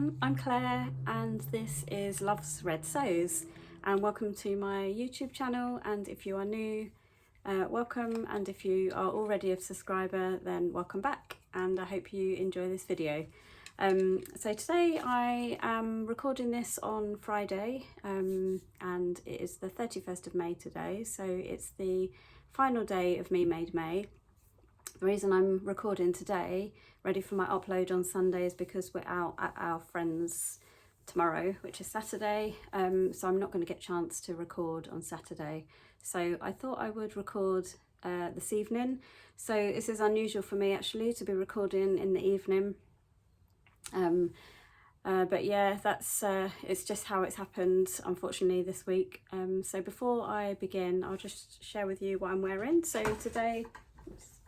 everyone, I'm Claire and this is Love's Red Sews, and welcome to my YouTube channel. And if you are new, welcome, and if you are already a subscriber, then welcome back, and I hope you enjoy this video. So today I am recording this on Friday, and it is the 31st of May today, so it's the final day of Me Made May. The reason I'm recording today, ready for my upload on Sunday, is because we're out at our friends tomorrow, which is Saturday, so I'm not going to get a chance to record on Saturday. So I thought I would record this evening. So this is unusual for me actually, to be recording in the evening. But yeah, that's it's just how it's happened, unfortunately, this week. So before I begin, I'll just share with you what I'm wearing. So today,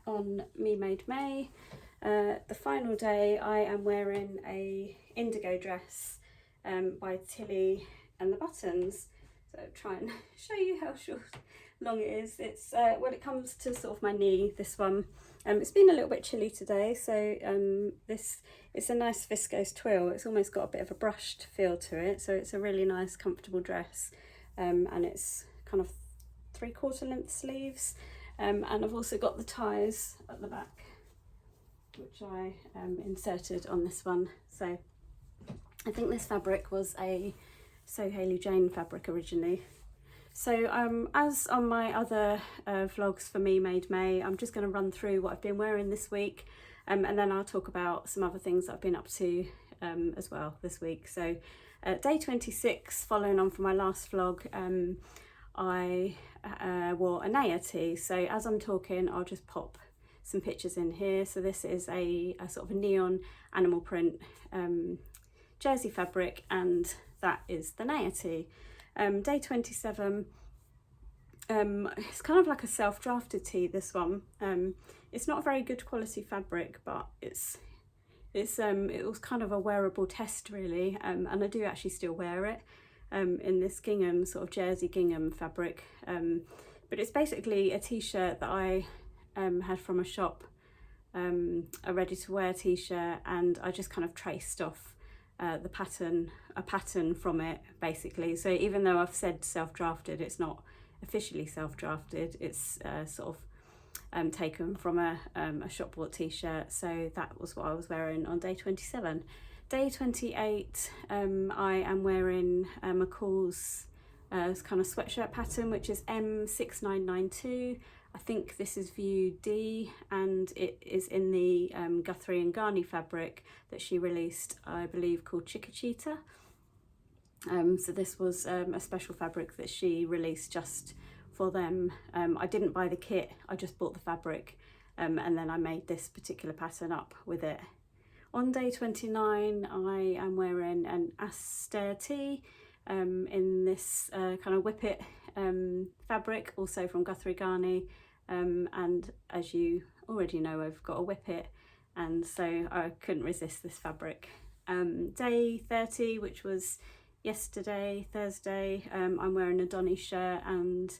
on Me Made May, the final day, I am wearing a indigo dress by Tilly and the Buttons. So I'll try and show you how long it is. It's well, it comes to sort of my knee, this one. It's been a little bit chilly today, so it's a nice viscose twill. It's almost got a bit of a brushed feel to it, so it's a really nice comfortable dress, and it's kind of 3/4 length sleeves. And I've also got the ties at the back, which I inserted on this one. So I think this fabric was a So Hayley Jane fabric originally. So as on my other vlogs for Me Made May, I'm just going to run through what I've been wearing this week, and then I'll talk about some other things that I've been up to as well this week. So day 26, following on from my last vlog, I wore a Naya tee. So as I'm talking, I'll just pop some pictures in here. So this is a sort of a neon animal print jersey fabric, and that is the Naya tee. Day 27, it's kind of like a self-drafted tee, this one. It's not a very good quality fabric, but it was kind of a wearable test really, and I do actually still wear it. In this gingham, sort of jersey gingham fabric, but it's basically a t-shirt that I had from a shop, a ready-to-wear t-shirt, and I just kind of traced off a pattern from it basically. So even though I've said self-drafted, it's not officially self-drafted, it's sort of taken from a shop bought t-shirt. So that was what I was wearing on day 27. Day 28, I am wearing McCall's kind of sweatshirt pattern, which is M6992. I think this is view D, and it is in the Guthrie and Garni fabric that she released, I believe, called Chickachita. So this was a special fabric that she released just for them. I didn't buy the kit, I just bought the fabric, and then I made this particular pattern up with it. On day 29, I am wearing an Aster tee in this kind of whippet fabric, also from Guthrie Garni, and as you already know, I've got a whippet, and so I couldn't resist this fabric. Day 30, which was yesterday, Thursday, I'm wearing a Donny shirt and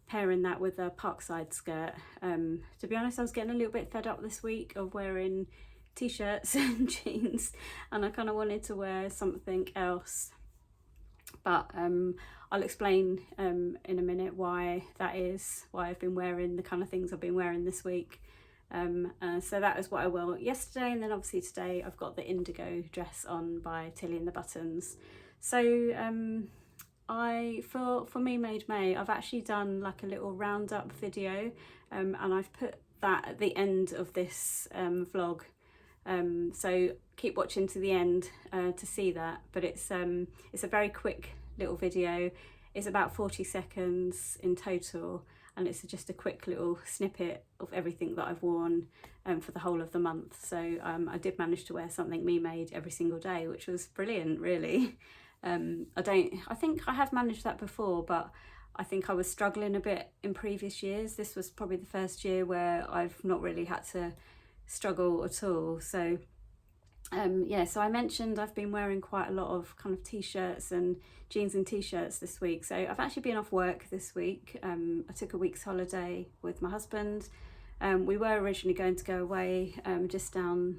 pairing that with a Parkside skirt. To be honest, I was getting a little bit fed up this week of wearing t-shirts and jeans, and I kind of wanted to wear something else, but I'll explain in a minute why that is, why I've been wearing the kind of things I've been wearing this week. So that is what I wore yesterday, and then obviously today I've got the indigo dress on by Tilly and the Buttons. So for Me Made May, I've actually done like a little roundup video, and I've put that at the end of this vlog. So keep watching to the end to see that, but it's a very quick little video. It's about 40 seconds in total, and it's just a quick little snippet of everything that I've worn for the whole of the month. So I did manage to wear something Me Made every single day, which was brilliant really. I think I have managed that before, but I think I was struggling a bit in previous years. This was probably the first year where I've not really had to struggle at all. So yeah, so I mentioned I've been wearing quite a lot of kind of t-shirts and jeans and t-shirts this week. So I've actually been off work this week. I took a week's holiday with my husband. We were originally going to go away just down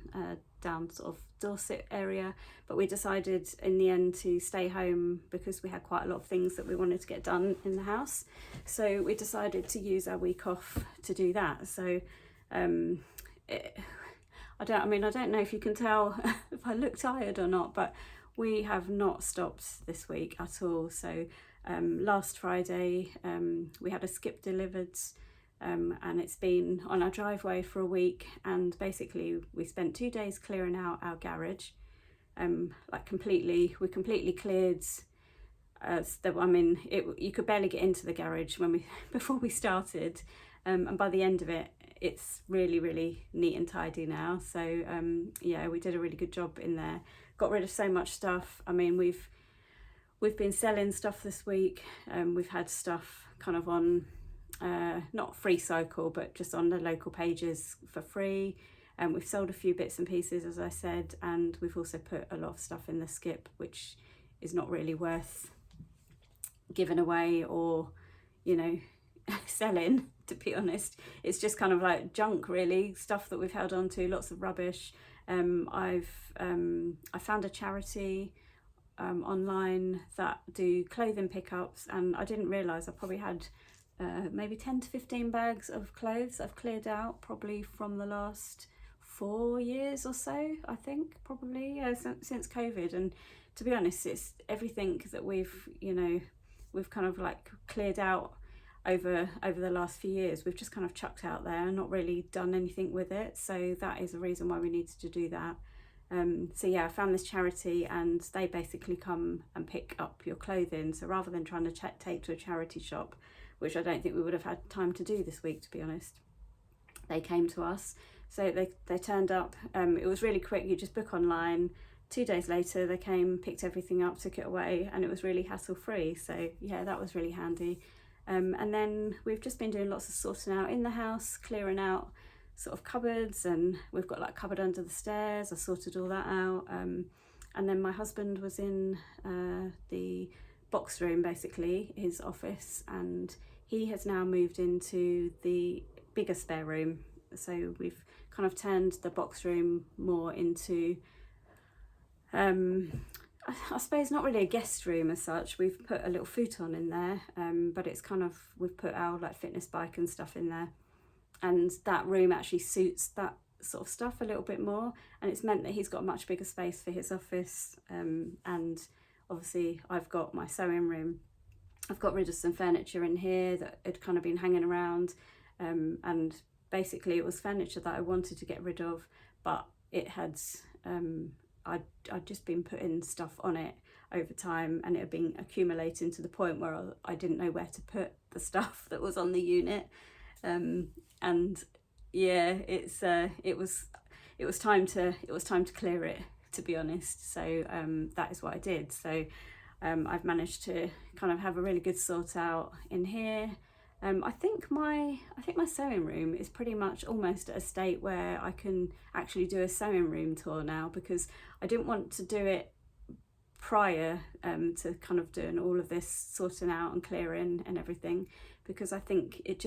down sort of Dorset area, but we decided in the end to stay home because we had quite a lot of things that we wanted to get done in the house. So we decided to use our week off to do that. So I don't know if you can tell if I look tired or not, but we have not stopped this week at all. So last Friday we had a skip delivered, and it's been on our driveway for a week, and basically we spent 2 days clearing out our garage. We completely cleared you could barely get into the garage before we started, and by the end of it, it's really, really neat and tidy now. So yeah, we did a really good job in there. Got rid of so much stuff. I mean, we've been selling stuff this week. We've had stuff kind of on not free cycle, but just on the local pages for free. And we've sold a few bits and pieces, as I said, and we've also put a lot of stuff in the skip, which is not really worth giving away or, you know, selling, to be honest. It's just kind of like junk, really, stuff that we've held on to, lots of rubbish. I found a charity online that do clothing pickups, and I didn't realise I probably had maybe 10 to 15 bags of clothes I've cleared out probably from the last 4 years or so, I think, probably, since COVID. And to be honest, it's everything that we've kind of like cleared out over the last few years, we've just kind of chucked out there and not really done anything with it. So that is a reason why we needed to do that. So yeah, I found this charity, and they basically come and pick up your clothing. So rather than trying to take to a charity shop, which I don't think we would have had time to do this week, to be honest, they came to us. So they turned up. It was really quick. You just book online. 2 days later, they came, picked everything up, took it away, and it was really hassle-free. So yeah, that was really handy. And then we've just been doing lots of sorting out in the house, clearing out sort of cupboards, and we've got like cupboard under the stairs. I sorted all that out. And then my husband was in the box room, basically, his office, and he has now moved into the bigger spare room. So we've kind of turned the box room more into I suppose not really a guest room as such. We've put a little futon in there, but it's kind of, we've put our like fitness bike and stuff in there, and that room actually suits that sort of stuff a little bit more, and it's meant that he's got a much bigger space for his office. And obviously I've got my sewing room. I've got rid of some furniture in here that had kind of been hanging around, and basically it was furniture that I wanted to get rid of, but it had I'd just been putting stuff on it over time, and it had been accumulating to the point where I didn't know where to put the stuff that was on the unit. And yeah, it was time to clear it, to be honest. So that is what I did. So I've managed to kind of have a really good sort out in here. I think my sewing room is pretty much almost at a state where I can actually do a sewing room tour now, because I didn't want to do it prior to kind of doing all of this sorting out and clearing and everything, because I think it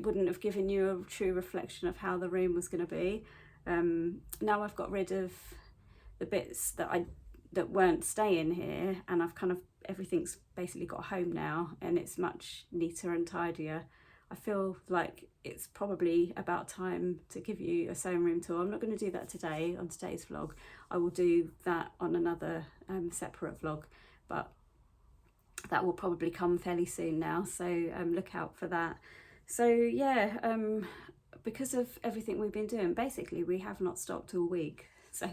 wouldn't have given you a true reflection of how the room was going to be. Now I've got rid of the bits that weren't staying here, and I've kind of, everything's basically got a home now, and it's much neater and tidier. I feel like it's probably about time to give you a sewing room tour. I'm not going to do that today on today's vlog. I will do that on another separate vlog, but that will probably come fairly soon now, so look out for that. So yeah, because of everything we've been doing, basically we have not stopped all week. So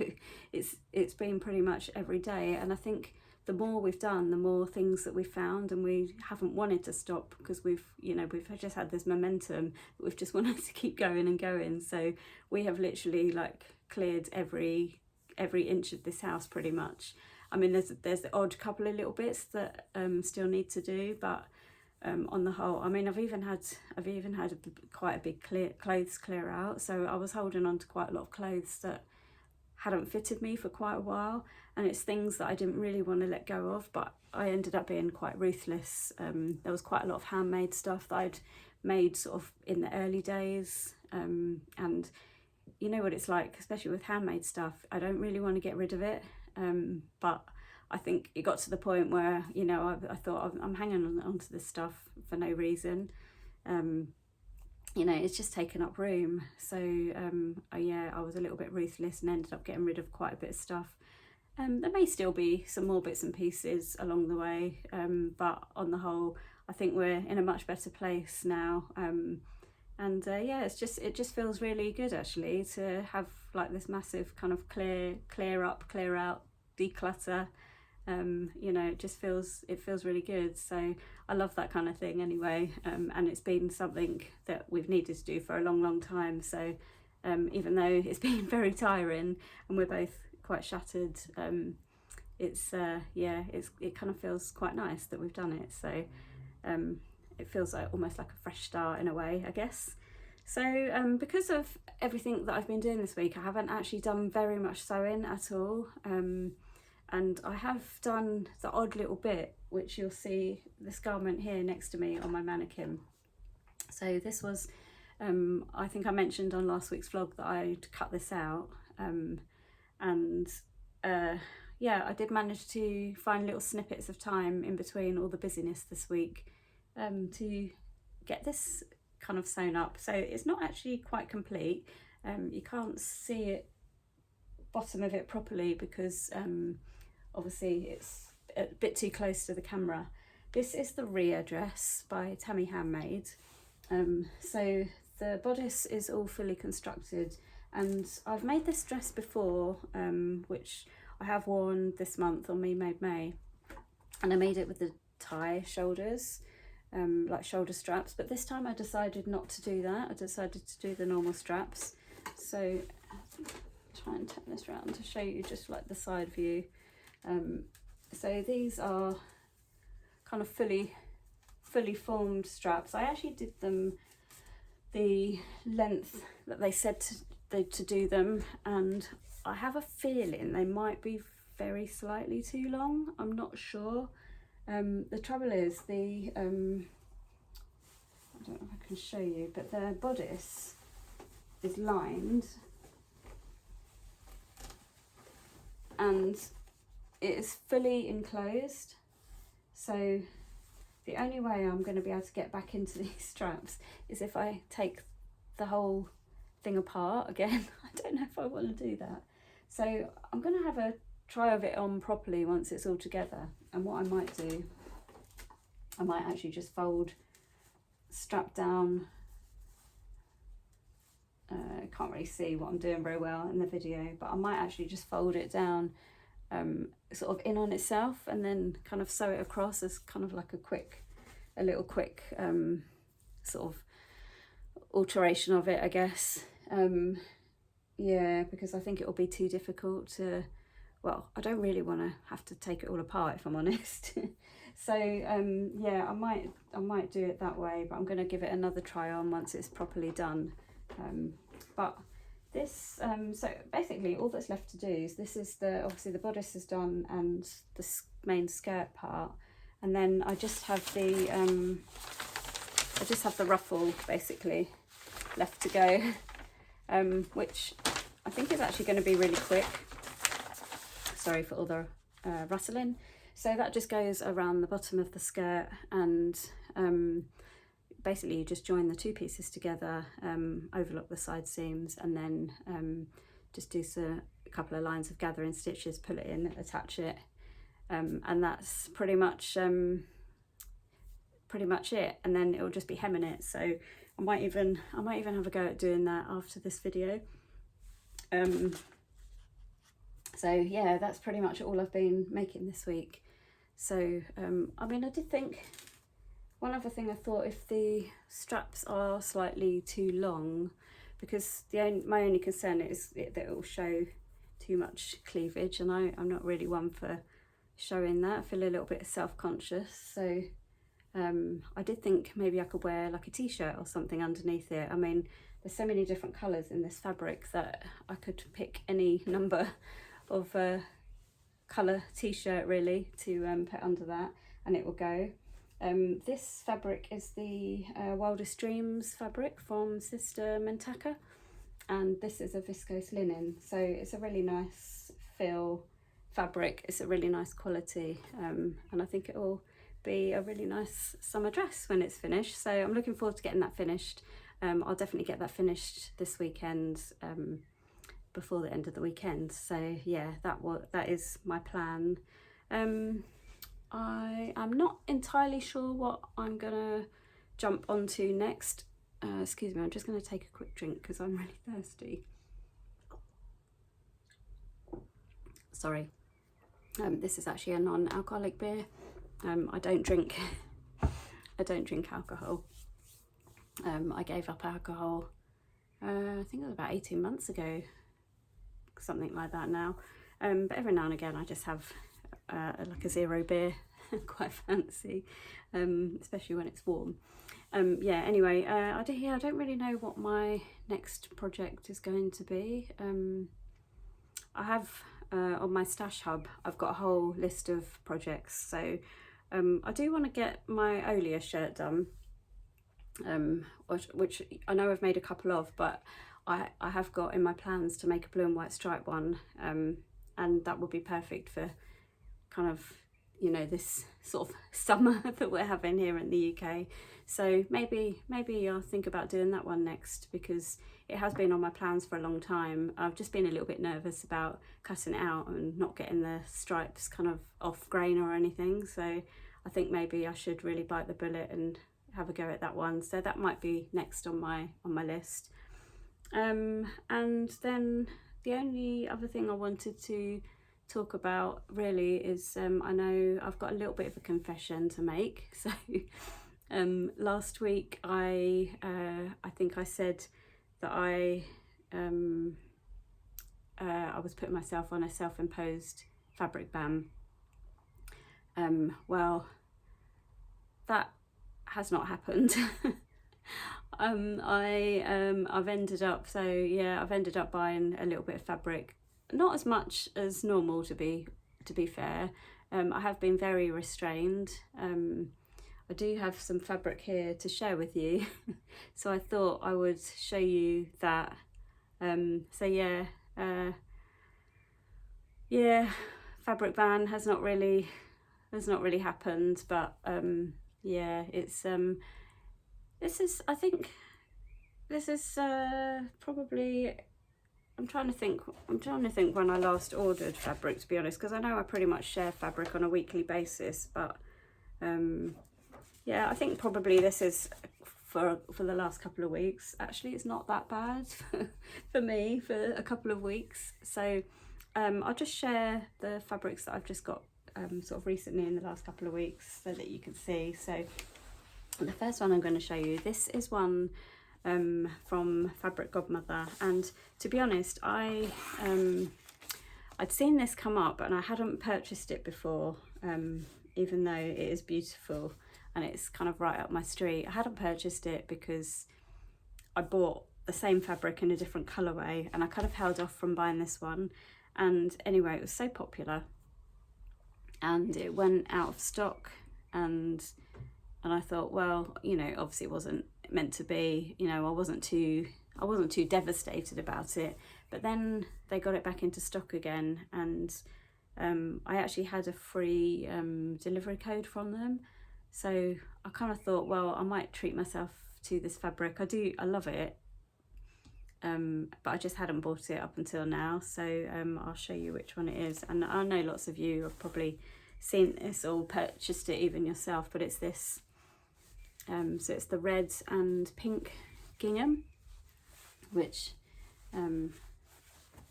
it's been pretty much every day, and I think the more we've done, the more things that we've found, and we haven't wanted to stop, because we've just had this momentum that we've just wanted to keep going and going. So we have literally like cleared every inch of this house pretty much. I mean, there's the odd couple of little bits that still need to do, but on the whole, I mean, I've even had quite a big clothes clear out. So I was holding on to quite a lot of clothes that hadn't fitted me for quite a while, and it's things that I didn't really want to let go of, but I ended up being quite ruthless. There was quite a lot of handmade stuff that I'd made sort of in the early days, and you know what it's like, especially with handmade stuff, I don't really want to get rid of it, but I think it got to the point where, you know, I thought I'm hanging on to this stuff for no reason. You know, it's just taken up room. So yeah, I was a little bit ruthless and ended up getting rid of quite a bit of stuff. There may still be some more bits and pieces along the way, but on the whole, I think we're in a much better place now. And yeah, it just feels really good actually to have like this massive kind of clear up, clear out, declutter. You know, it feels really good. So I love that kind of thing anyway, and it's been something that we've needed to do for a long time. So even though it's been very tiring and we're both quite shattered, it's yeah, it kind of feels quite nice that we've done it. So it feels like almost like a fresh start in a way, I guess. So because of everything that I've been doing this week, I haven't actually done very much sewing at all. And I have done the odd little bit, which you'll see this garment here next to me on my mannequin. So this was, I think I mentioned on last week's vlog that I'd cut this out. And yeah, I did manage to find little snippets of time in between all the busyness this week to get this kind of sewn up. So it's not actually quite complete. You can't see it, bottom of it properly, because obviously it's a bit too close to the camera. This is the Rhea dress by Tammy Handmade. So the bodice is all fully constructed, and I've made this dress before, which I have worn this month on Me Made May, and I made it with the tie shoulders, like shoulder straps, but this time I decided not to do that. I decided to do the normal straps. So try and turn this around to show you just like the side view. So these are kind of fully formed straps. I actually did them the length that they said to do them, and I have a feeling they might be very slightly too long. I'm not sure. The trouble is I don't know if I can show you, but the bodice is lined and it is fully enclosed, so the only way I'm going to be able to get back into these straps is if I take the whole thing apart again. I don't know if I want to do that, so I'm going to have a try of it on properly once it's all together. And what I might do, I might actually just fold strap down. I can't really see what I'm doing very well in the video, but I might actually just fold it down sort of in on itself, and then kind of sew it across as kind of like a little quick sort of alteration of it, I guess. Yeah, because I think it will be too difficult to, well, I don't really want to have to take it all apart, if I'm honest. So yeah, I might do it that way, but I'm going to give it another try on once it's properly done. But this, so basically all that's left to do is obviously the bodice is done and the main skirt part, and then I just have the ruffle basically left to go, which I think is actually going to be really quick. Sorry for all the rustling. So that just goes around the bottom of the skirt, and basically you just join the two pieces together, overlock the side seams, and then just do a couple of lines of gathering stitches, pull it in, attach it, and that's pretty much it. And then it will just be hemming it. So I might even have a go at doing that after this video. So yeah, that's pretty much all I've been making this week. So I mean, I did think, one other thing I thought, if the straps are slightly too long, because my only concern is that it will show too much cleavage, and I'm not really one for showing that. I feel a little bit self-conscious. So I did think maybe I could wear like a t-shirt or something underneath it. I mean, there's so many different colours in this fabric that I could pick any number of colour t-shirt really to put under that, and it will go. This fabric is the Wildest Dreams fabric from Sister Mentaka, and this is a viscose linen, so it's a really nice feel fabric. It's a really nice quality, and I think it will be a really nice summer dress when it's finished. So I'm looking forward to getting that finished. I'll definitely get that finished this weekend, before the end of the weekend. So yeah, that is my plan. I am not entirely sure what I'm gonna jump onto next. Excuse me, I'm just going to take a quick drink because I'm really thirsty. Sorry. This is actually a non-alcoholic beer. I don't drink alcohol. I gave up alcohol, I think it was about 18 months ago, something like that now. But every now and again I just have like a zero beer, quite fancy, especially when it's warm. Yeah, anyway, I don't really know what my next project is going to be. I have on my stash hub, I've got a whole list of projects. So I do want to get my Olia shirt done, which I know I've made a couple of, but I have got in my plans to make a blue and white stripe one, and that would be perfect for kind of, you know, this sort of summer that we're having here in the UK. So maybe I'll think about doing that one next, because it has been on my plans for a long time. I've just been a little bit nervous about cutting it out and not getting the stripes kind of off grain or anything. So I think maybe I should really bite the bullet and have a go at that one. So that might be next on my list. And then the only other thing I wanted to talk about really is, I know I've got a little bit of a confession to make. So last week I think I said that I was putting myself on a self-imposed fabric ban. Well, that has not happened. I've ended up buying a little bit of fabric, not as much as normal, to be fair. I have been very restrained. I do have some fabric here to share with you, so I thought I would show you that. Fabric ban has not really happened, but this is probably, I'm trying to think when I last ordered fabric, to be honest, because I know I pretty much share fabric on a weekly basis, but I think probably this is for the last couple of weeks. Actually, it's not that bad for me for a couple of weeks. So I'll just share the fabrics that I've just got sort of recently in the last couple of weeks so that you can see. So the first one I'm going to show you, this is one from Fabric Godmother, and to be honest, I'd seen this come up and I hadn't purchased it before, even though it is beautiful and it's kind of right up my street. I hadn't purchased it because I bought the same fabric in a different colourway, and I kind of held off from buying this one. And anyway, it was so popular and it went out of stock, and I thought, well, you know, obviously it wasn't meant to be, you know, I wasn't too devastated about it. But then they got it back into stock again, and I actually had a free delivery code from them. So I kind of thought, well, I might treat myself to this fabric. I love it, but I just hadn't bought it up until now. So I'll show you which one it is. And I know lots of you have probably seen this or purchased it even yourself, but it's this. So it's the red and pink gingham, which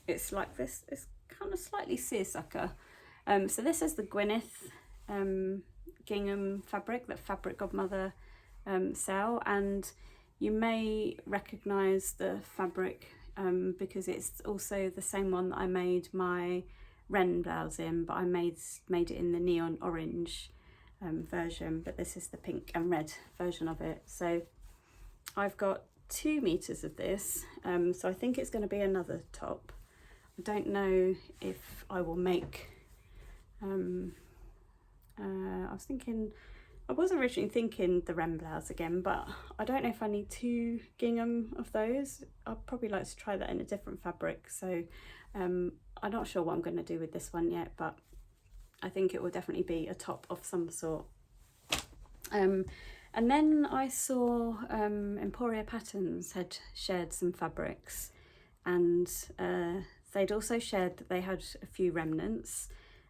it's like this. It's kind of slightly seersucker. So this is the Gwyneth gingham fabric that Fabric Godmother sell, and you may recognise the fabric because it's also the same one that I made my Wren blouse in, but I made it in the neon orange version, but this is the pink and red version of it. So I've got 2 meters of this, so I think it's going to be another top. I don't know if I will make I was thinking I was originally thinking the Rem blouse again, but I don't know if I need 2 gingham of those. I'd probably like to try that in a different fabric. So I'm not sure what I'm going to do with this one yet, but I think it will definitely be a top of some sort. And then I saw Emporia Patterns had shared some fabrics, and they'd also shared that they had a few remnants,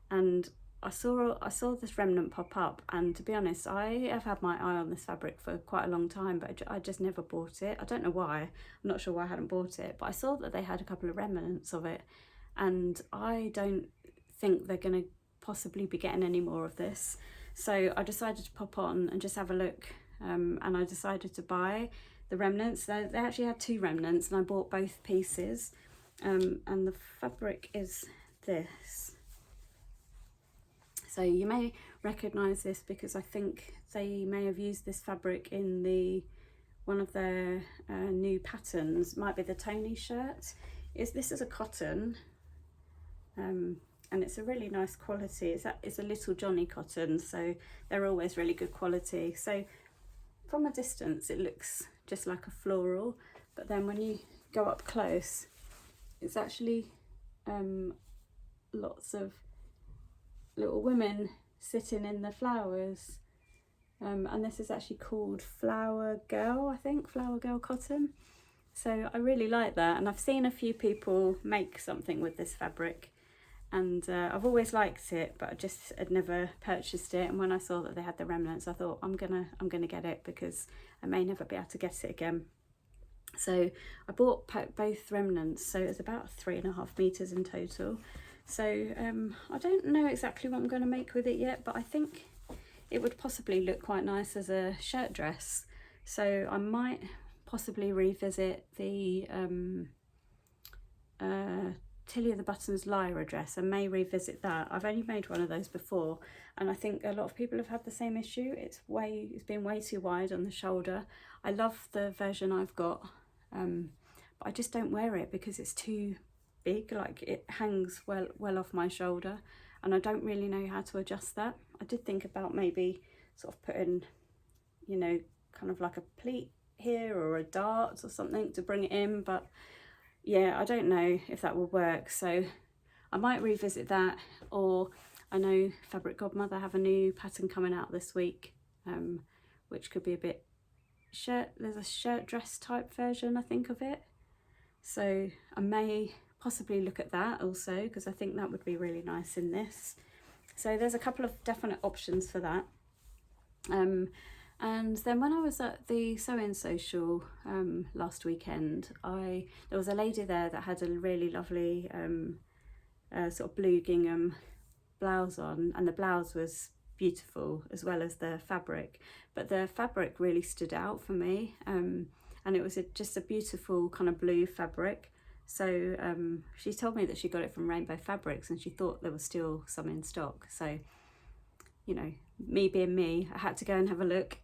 and I saw this remnant pop up, and to be honest, I have had my eye on this fabric for quite a long time, but I just never bought it. I don't know why. I'm not sure why I hadn't bought it, but I saw that they had a couple of remnants of it, and I don't think they're going to possibly be getting any more of this. So I decided to pop on and just have a look, and I decided to buy the remnants. They actually had 2 remnants, and I bought both pieces, and the fabric is this. So you may recognise this because I think they may have used this fabric in one of their new patterns. Might be the Tony shirt. This is a cotton, and it's a really nice quality. It's a Little Johnny cotton, so they're always really good quality. So from a distance it looks just like a floral, but then when you go up close, it's actually lots of little women sitting in the flowers, and this is actually called Flower Girl, I think, Flower Girl cotton. So I really like that, and I've seen a few people make something with this fabric, and I've always liked it, but I just had never purchased it. And when I saw that they had the remnants, I thought I'm gonna get it because I may never be able to get it again. So I bought both remnants, so it's about 3.5 meters in total. So I don't know exactly what I'm going to make with it yet, but I think it would possibly look quite nice as a shirt dress. So I might possibly revisit the Tilly of the Buttons Lyra dress. I may revisit that. I've only made one of those before, and I think a lot of people have had the same issue. It's been way too wide on the shoulder. I love the version I've got, but I just don't wear it because it's too big. Like, it hangs well off my shoulder, and I don't really know how to adjust that. I did think about maybe sort of putting, you know, kind of like a pleat here or a dart or something to bring it in, but yeah, I don't know if that will work. So I might revisit that, or I know Fabric Godmother have a new pattern coming out this week, which could be a bit there's a shirt dress type version, I think, of it. So I may possibly look at that also, because I think that would be really nice in this. So there's a couple of definite options for that. And then when I was at the Sewing Social last weekend, there was a lady there that had a really lovely sort of blue gingham blouse on, and the blouse was beautiful as well as the fabric, but the fabric really stood out for me, and it was just a beautiful kind of blue fabric. So she told me that she got it from Rainbow Fabrics, and she thought there was still some in stock. So, you know, me being me, I had to go and have a look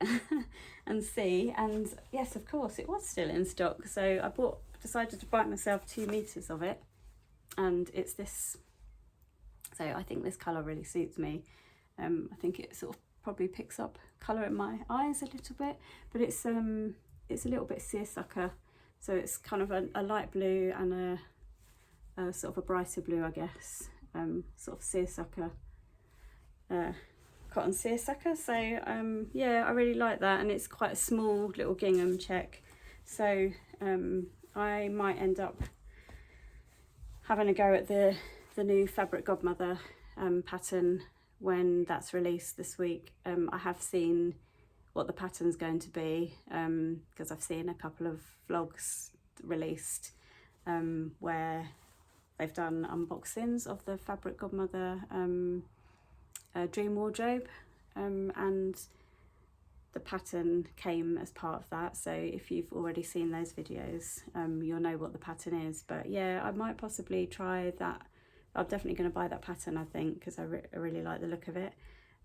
and see, and yes, of course it was still in stock. So I decided to buy myself 2 meters of it, and it's this. So I think this colour really suits me. I think it sort of probably picks up colour in my eyes a little bit, but it's a little bit seersucker. So it's kind of a light blue and a sort of a brighter blue, I guess, sort of seersucker, cotton seersucker. So yeah, I really like that, and it's quite a small little gingham check. So I might end up having a go at the new Fabric Godmother pattern when that's released this week. I have seen what the pattern's going to be, because I've seen a couple of vlogs released where they've done unboxings of the Fabric Godmother dream wardrobe, and the pattern came as part of that. So if you've already seen those videos, you'll know what the pattern is. But yeah, I might possibly try that. I'm definitely going to buy that pattern, I think, because I really like the look of it.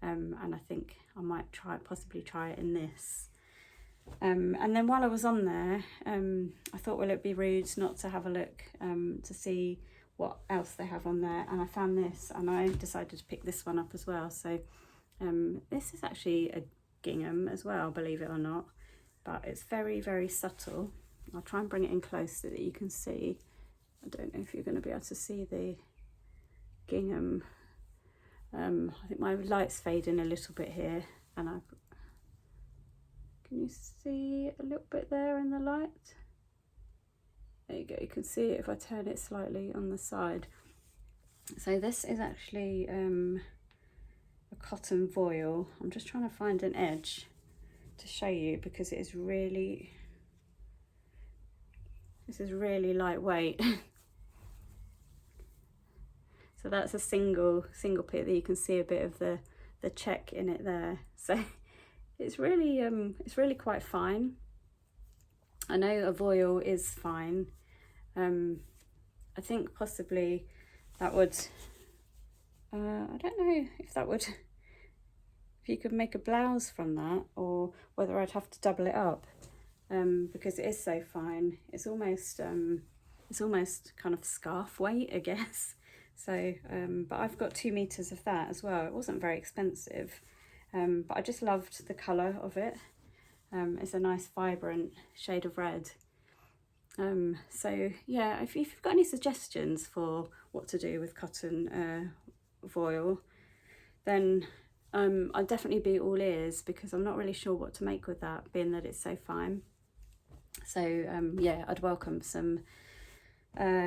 And I think I might possibly try it in this. And then while I was on there, I thought, well, it'd be rude not to have a look to see what else they have on there. And I found this, and I decided to pick this one up as well. So this is actually a gingham as well, believe it or not, but it's very, very subtle. I'll try and bring it in close so that you can see. I don't know if you're going to be able to see the gingham. I think my light's fading a little bit here, and can you see a little bit there in the light? There you go, you can see it if I turn it slightly on the side. So this is actually a cotton voile. I'm just trying to find an edge to show you, because it is really, this is really lightweight. So that's a single pit that you can see a bit of the check in it there. So it's really quite fine. I know a voile is fine. I think possibly that would, I don't know if that would, if you could make a blouse from that, or whether I'd have to double it up, because it is so fine. It's almost kind of scarf weight, I guess. So, but I've got 2 meters of that as well. It wasn't very expensive, but I just loved the colour of it. It's a nice vibrant shade of red. So yeah, if you've got any suggestions for what to do with cotton voile, then I'd definitely be all ears, because I'm not really sure what to make with that, being that it's so fine. So yeah, I'd welcome some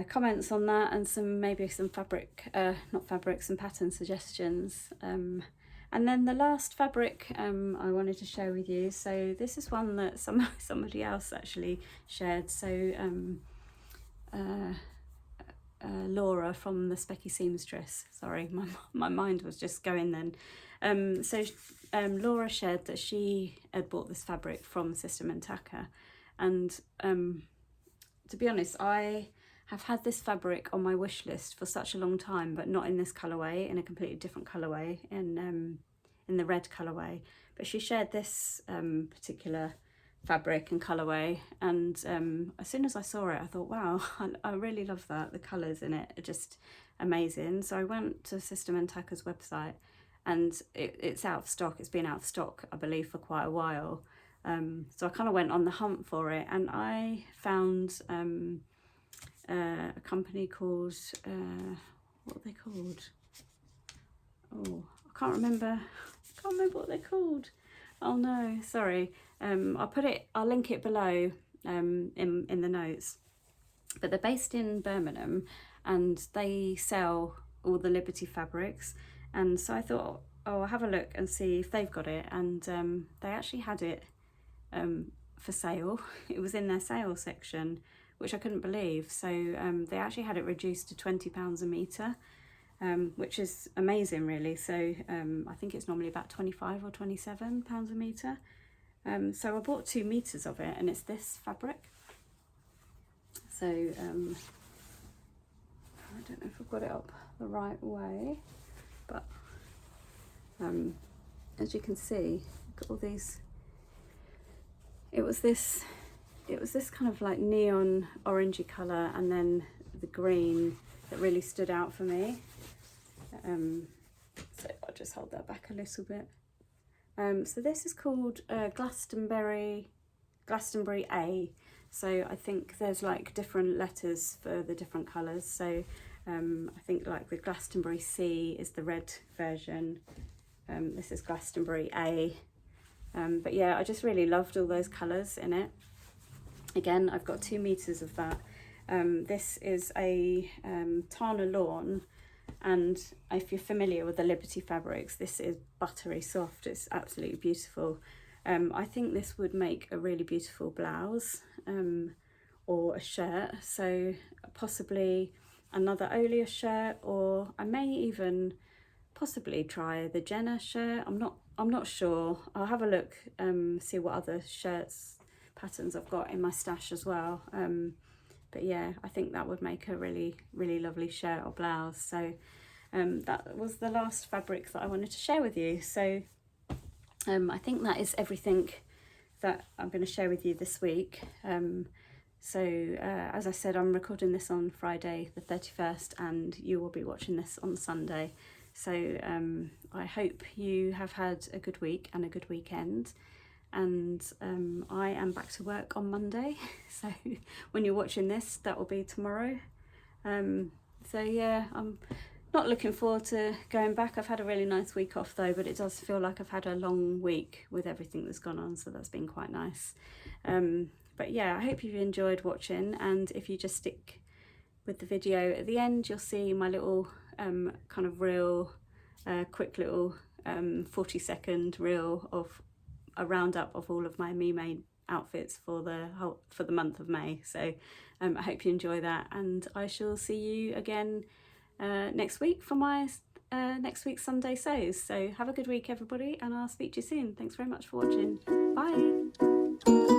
comments on that, and maybe some some pattern suggestions. And then the last fabric I wanted to share with you. So this is one that somebody else actually shared. So Laura from the Specky Seamstress. Sorry, my mind was just going then. So Laura shared that she had bought this fabric from System and Tacker, and to be honest, I have had this fabric on my wish list for such a long time, but not in this colourway, in a completely different colourway, in the red colourway. But she shared this particular fabric and colourway, and as soon as I saw it, I thought, wow, I really love that. The colours in it are just amazing. So I went to System and Tacker's website, and it's out of stock. It's been out of stock, I believe, for quite a while. So I kind of went on the hunt for it, and I found a company called, what are they called? Oh, I can't remember what they're called. Oh no, sorry. I'll link it below in the notes. But they're based in Birmingham, and they sell all the Liberty fabrics. And so I thought, oh, I'll have a look and see if they've got it. And they actually had it for sale. It was in their sale section, which I couldn't believe. So they actually had it reduced to £20 a metre, which is amazing, really. So I think it's normally about £25 or £27 a metre. So I bought 2 meters of it, and it's this fabric. So I don't know if I've got it up the right way, but as you can see, got all these. It was this kind of like neon orangey colour, and then the green that really stood out for me. So I'll just hold that back a little bit. So this is called Glastonbury A. So I think there's like different letters for the different colours. So I think like the Glastonbury C is the red version. This is Glastonbury A. But yeah, I just really loved all those colours in it. Again, I've got 2 meters of that. This is a Tana lawn, and if you're familiar with the Liberty fabrics, this is buttery soft. It's absolutely beautiful. I think this would make a really beautiful blouse or a shirt. So possibly another Olia shirt, or I may even possibly try the Jenna shirt. I'm not sure. I'll have a look, see what other shirts patterns I've got in my stash as well. But yeah, I think that would make a really, really lovely shirt or blouse. So that was the last fabric that I wanted to share with you. So I think that is everything that I'm going to share with you this week. So as I said, I'm recording this on Friday the 31st, and you will be watching this on Sunday. So I hope you have had a good week and a good weekend. And I am back to work on Monday. So when you're watching this, that will be tomorrow. So yeah, I'm not looking forward to going back. I've had a really nice week off though, but it does feel like I've had a long week with everything that's gone on, so that's been quite nice. But yeah, I hope you've enjoyed watching, and if you just stick with the video at the end, you'll see my little kind of reel, quick little 40-second reel of a roundup of all of my Me Made outfits for the month of May. So I hope you enjoy that, and I shall see you again next week for my next week's Sunday sews. So have a good week everybody, and I'll speak to you soon. Thanks very much for watching. Bye.